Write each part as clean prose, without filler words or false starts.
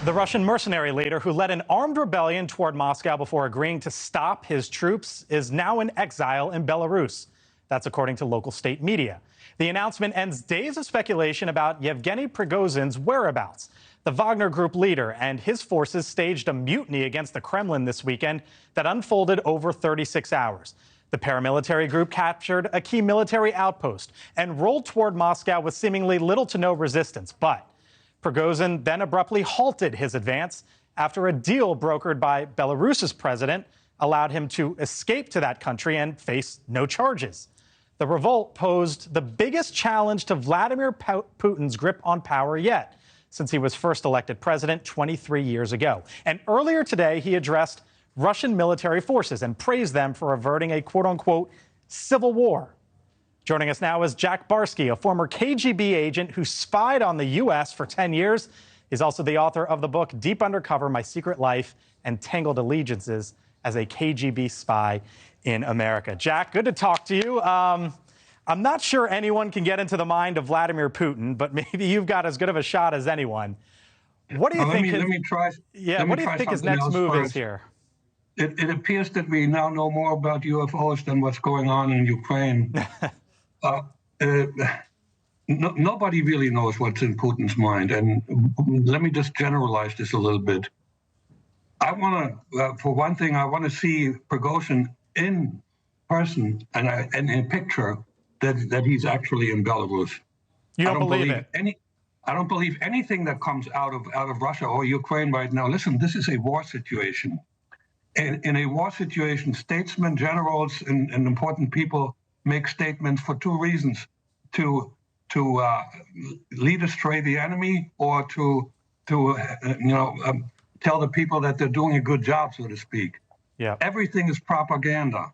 The Russian mercenary leader who led an armed rebellion toward Moscow before agreeing to stop his troops is now in exile in Belarus. That's according to local state media. The announcement ends days of speculation about Yevgeny Prigozhin's whereabouts. The Wagner Group leader and his forces staged a mutiny against the Kremlin this weekend that unfolded over 36 hours. The paramilitary group captured a key military outpost and rolled toward Moscow with seemingly little to no resistance. But Prigozhin then abruptly halted his advance after a deal brokered by Belarus's president allowed him to escape to that country and face no charges. The revolt posed the biggest challenge to Vladimir Putin's grip on power yet, since he was first elected president 23 years ago. And earlier today, he addressed Russian military forces and praised them for averting a quote-unquote civil war. Joining us now is Jack Barsky, a former KGB agent who spied on the U.S. for 10 years. He's also the author of the book Deep Undercover: My Secret Life and Tangled Allegiances as a KGB Spy in America. Jack, good to talk to you. I'm not sure anyone can get into the mind of Vladimir Putin, but maybe you've got as good of a shot as anyone. What do you think? Let me try. What do you think his next move is here? It appears that we now know more about UFOs than what's going on in Ukraine. Nobody really knows what's in Putin's mind, and let me just generalize this a little bit. I want to, for one thing, I want to see Prigozhin in person and in a picture that he's actually in Belarus. You don't believe it? I don't believe anything that comes out of Russia or Ukraine right now. Listen, this is a war situation. In a war situation, statesmen, generals, and important people make statements for two reasons: to lead astray the enemy, or to tell the people that they're doing a good job, so to speak. Yeah. Everything is propaganda,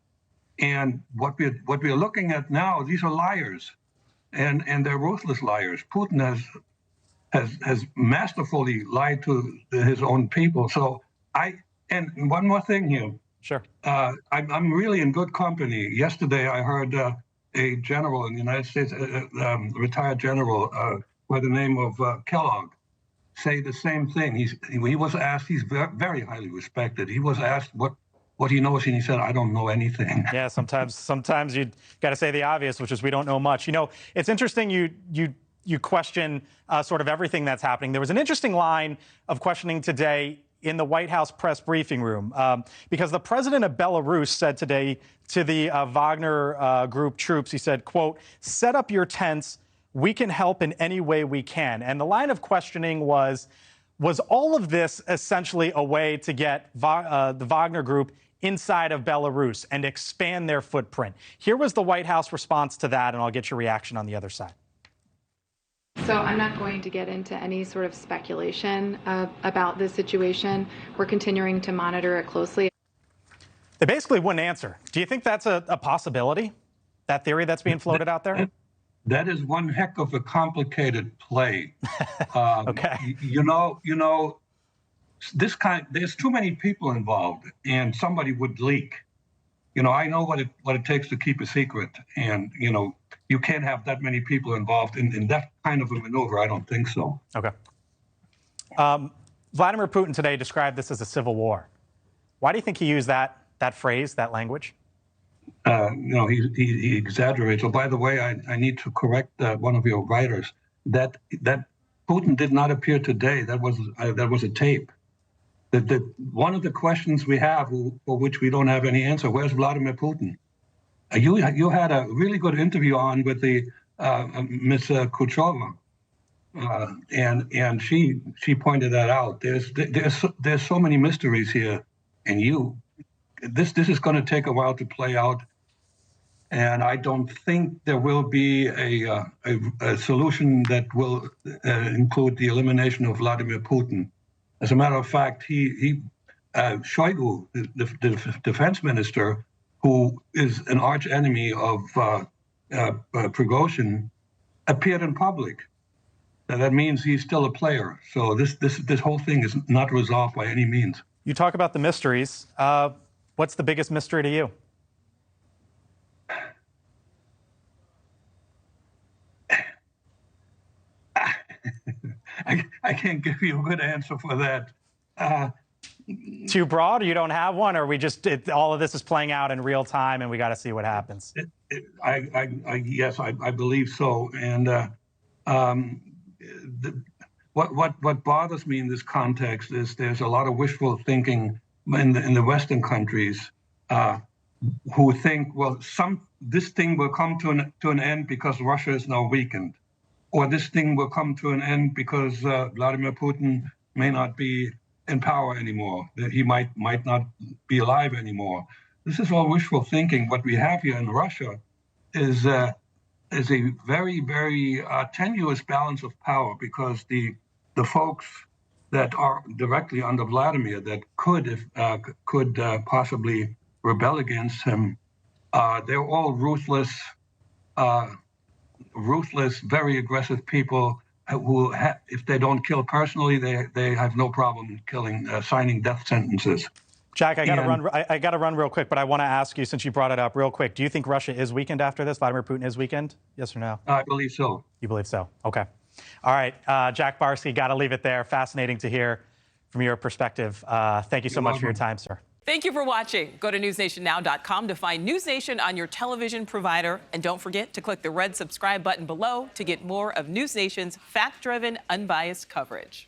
and what we're looking at now, these are liars, and they're ruthless liars. Putin has masterfully lied to his own people. And one more thing here. Sure. I'm really in good company. Yesterday, I heard a general in the United States, retired general by the name of Kellogg, say the same thing. He was asked, he's very highly respected. He was asked what he knows, and he said, "I don't know anything." Yeah, sometimes you got to say the obvious, which is we don't know much. You know, it's interesting you question sort of everything that's happening. There was an interesting line of questioning today in the White House press briefing room, because the president of Belarus said today to the Wagner Group troops, he said, quote, "Set up your tents. We can help in any way we can." And the line of questioning was all of this essentially a way to get the Wagner Group inside of Belarus and expand their footprint? Here was the White House response to that, and I'll get your reaction on the other side. So I'm not going to get into any sort of speculation about this situation. We're continuing to monitor it closely. They basically wouldn't answer. Do you think that's a possibility, that theory that's being floated out there? That is one heck of a complicated play. Okay. You know, there's too many people involved, and somebody would leak. You know, I know what it takes to keep a secret, and you can't have that many people involved in that kind of a maneuver. I don't think so. Okay. Vladimir Putin today described this as a civil war. Why do you think he used that phrase, that language? He exaggerates. Oh, by the way, I need to correct one of your writers. That Putin did not appear today. That was a tape. That one of the questions we have, for which we don't have any answer, where's Vladimir Putin? You had a really good interview on with the Miss Kuchova, and she pointed that out. There's so many mysteries here, and this is going to take a while to play out, and I don't think there will be a solution that will include the elimination of Vladimir Putin. As a matter of fact, Shoigu, the defense minister, who is an arch enemy of Prigozhin, appeared in public. And that means he's still a player. So this whole thing is not resolved by any means. You talk about the mysteries. What's the biggest mystery to you? I can't give you a good answer for that. Too broad, or you don't have one, or we just all of this is playing out in real time, and we got to see what happens. Yes, I believe so. And what bothers me in this context is there's a lot of wishful thinking in the Western countries who think, well, this thing will come to an end because Russia is now weakened, or this thing will come to an end because Vladimir Putin may not be in power anymore, that he might not be alive anymore. This is all wishful thinking. What we have here in Russia is a very, very tenuous balance of power, because the folks that are directly under Vladimir that could possibly rebel against him, they're all ruthless, very aggressive people who, if they don't kill personally, they have no problem killing, signing death sentences. Jack, I got to run real quick, but I want to ask you, since you brought it up real quick, do you think Russia is weakened after this? Vladimir Putin is weakened? Yes or no? I believe so. You believe so? Okay. All right. Jack Barsky, got to leave it there. Fascinating to hear from your perspective. Thank you so much for your time, sir. Thank you for watching. Go to newsnationnow.com to find NewsNation on your television provider. And don't forget to click the red subscribe button below to get more of NewsNation's fact-driven, unbiased coverage.